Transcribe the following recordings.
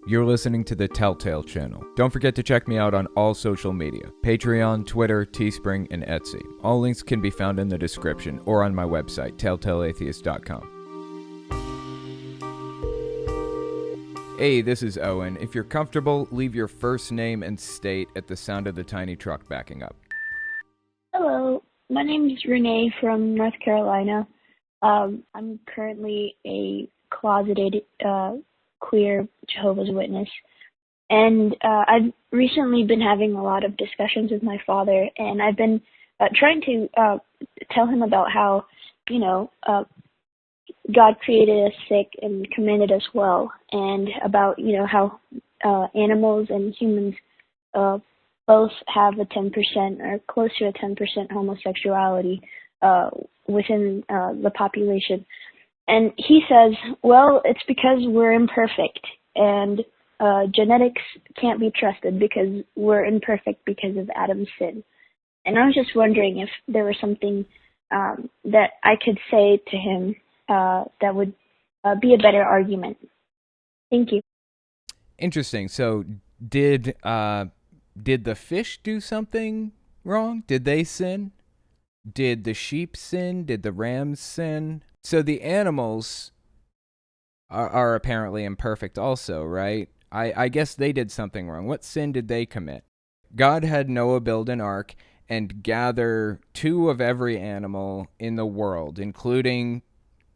You're listening to the Telltale Channel. Don't forget to check me out on all social media: Patreon, Twitter, Teespring, and Etsy. All links can be found in the description or on my website, telltaleatheist.com. Hey, this is Owen. If you're comfortable, leave your first name and state at the sound of the tiny truck backing up. Hello, my name is Renee from North Carolina. I'm currently a closeted queer Jehovah's Witness, and I've recently been having a lot of discussions with my father, and I've been trying to tell him about how, God created us sick and commanded us well, and about, how animals and humans both have a 10% or close to a 10% homosexuality within the population. And he says, well, it's because we're imperfect, and genetics can't be trusted because we're imperfect because of Adam's sin. And I was just wondering if there was something that I could say to him that would be a better argument. Thank you. Interesting. So, did the fish do something wrong? Did they sin? Did the sheep sin? Did the rams sin? So the animals are apparently imperfect also, right? I guess they did something wrong. What sin did they commit? God had Noah build an ark and gather 2 of every animal in the world, including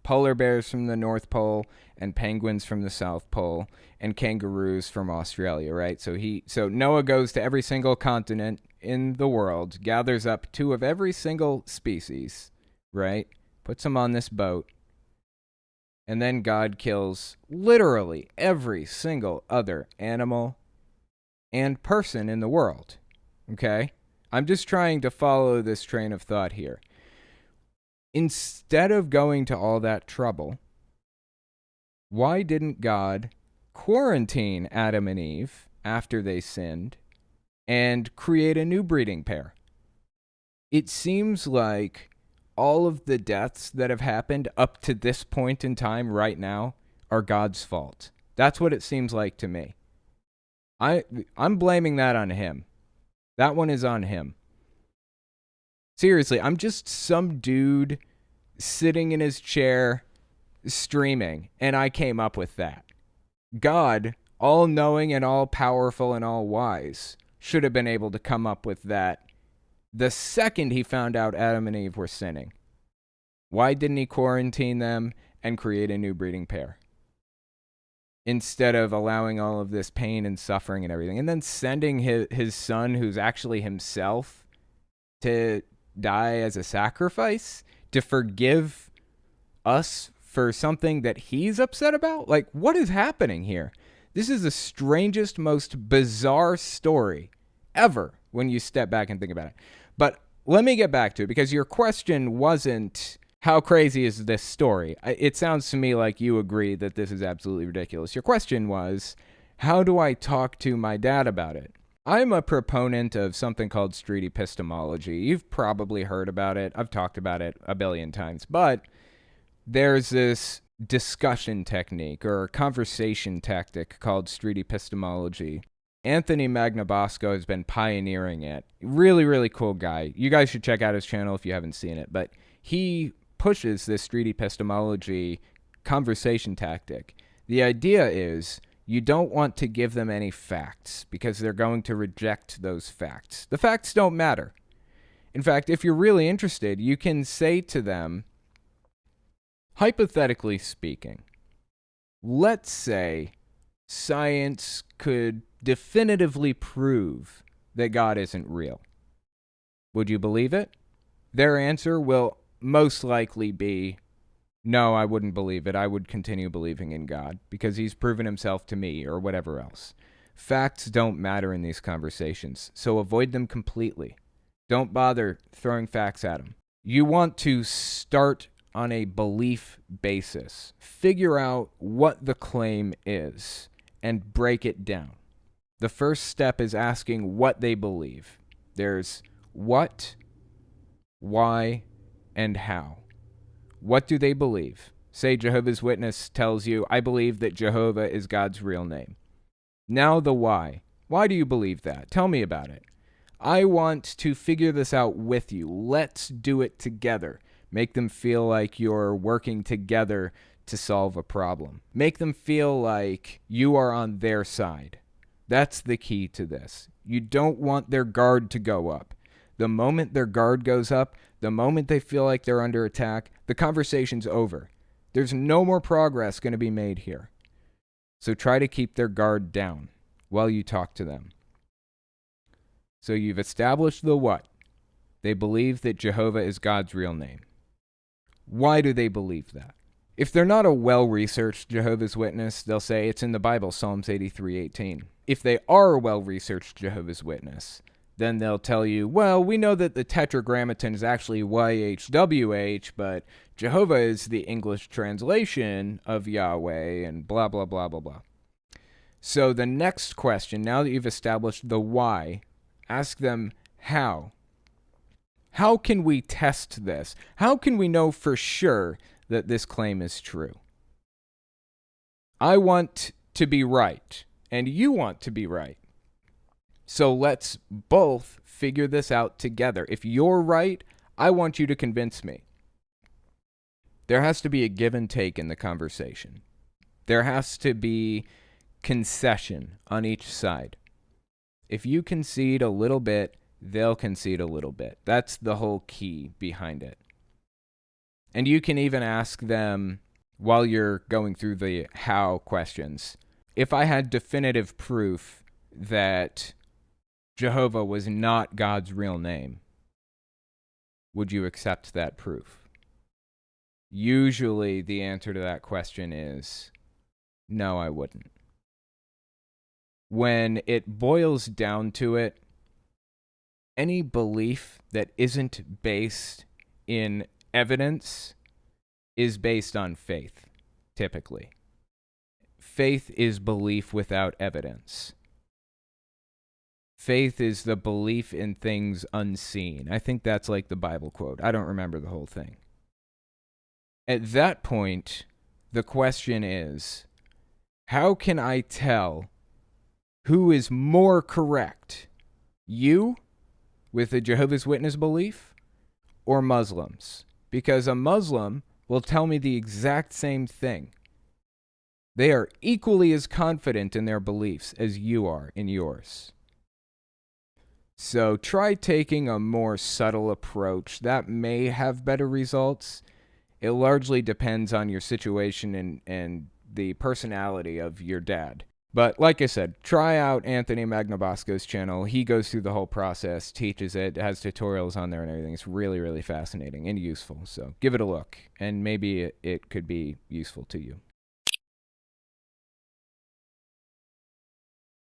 polar bears from the North Pole and penguins from the South Pole and kangaroos from Australia, right? So Noah goes to every single continent in the world, gathers up 2 of every single species, right? Puts them on this boat, and then God kills literally every single other animal and person in the world, okay? I'm just trying to follow this train of thought here. Instead of going to all that trouble, why didn't God quarantine Adam and Eve after they sinned and create a new breeding pair? It seems like all of the deaths that have happened up to this point in time right now are God's fault. That's what it seems like to me. I'm blaming that on him. That one is on him. Seriously, I'm just some dude sitting in his chair streaming, and I came up with that. God, all-knowing and all-powerful and all-wise, should have been able to come up with that the second he found out Adam and Eve were sinning. Why didn't he quarantine them and create a new breeding pair? Instead of allowing all of this pain and suffering and everything, and then sending his son, who's actually himself, to die as a sacrifice to forgive us for something that he's upset about? Like, what is happening here? This is the strangest, most bizarre story ever when you step back and think about it. But let me get back to it, because your question wasn't, how crazy is this story? It sounds to me like you agree that this is absolutely ridiculous. Your question was, how do I talk to my dad about it? I'm a proponent of something called street epistemology. You've probably heard about it. I've talked about it a billion times. But there's this discussion technique or conversation tactic called street epistemology. Anthony Magnabosco has been pioneering it. Really, really cool guy. You guys should check out his channel if you haven't seen it. But he pushes this street epistemology conversation tactic. The idea is you don't want to give them any facts because they're going to reject those facts. The facts don't matter. In fact, if you're really interested, you can say to them, hypothetically speaking, let's say science could definitively prove that God isn't real. Would you believe it? Their answer will most likely be, no, I wouldn't believe it. I would continue believing in God because he's proven himself to me, or whatever else. Facts don't matter in these conversations, so avoid them completely. Don't bother throwing facts at them. You want to start on a belief basis. Figure out what the claim is and break it down. The first step is asking what they believe. There's what, why, and how. What do they believe? Say Jehovah's Witness tells you, I believe that Jehovah is God's real name. Now the why. Why do you believe that? Tell me about it. I want to figure this out with you. Let's do it together. Make them feel like you're working together to solve a problem. Make them feel like you are on their side. That's the key to this. You don't want their guard to go up. The moment their guard goes up, the moment they feel like they're under attack, the conversation's over. There's no more progress going to be made here. So try to keep their guard down while you talk to them. So you've established the what. They believe that Jehovah is God's real name. Why do they believe that? If they're not a well-researched Jehovah's Witness, they'll say it's in the Bible, Psalms 83:18. If they are a well-researched Jehovah's Witness, then they'll tell you, well, we know that the Tetragrammaton is actually YHWH, but Jehovah is the English translation of Yahweh, and blah, blah, blah, blah, blah. So the next question, now that you've established the why, ask them how. How can we test this? How can we know for sure that this claim is true? I want to be right, and you want to be right. So let's both figure this out together. If you're right, I want you to convince me. There has to be a give and take in the conversation. There has to be concession on each side. If you concede a little bit, they'll concede a little bit. That's the whole key behind it. And you can even ask them while you're going through the how questions. If I had definitive proof that Jehovah was not God's real name, would you accept that proof? Usually the answer to that question is, no, I wouldn't. When it boils down to it, any belief that isn't based in evidence is based on faith, typically. Faith is belief without evidence. Faith is the belief in things unseen. I think that's like the Bible quote. I don't remember the whole thing. At that point, the question is, how can I tell who is more correct? You, with a Jehovah's Witness belief, or Muslims? Because a Muslim will tell me the exact same thing. They are equally as confident in their beliefs as you are in yours. So try taking a more subtle approach. That may have better results. It largely depends on your situation and the personality of your dad. But like I said, try out Anthony Magnabosco's channel. He goes through the whole process, teaches it, has tutorials on there and everything. It's really, really fascinating and useful. So give it a look, and maybe it could be useful to you.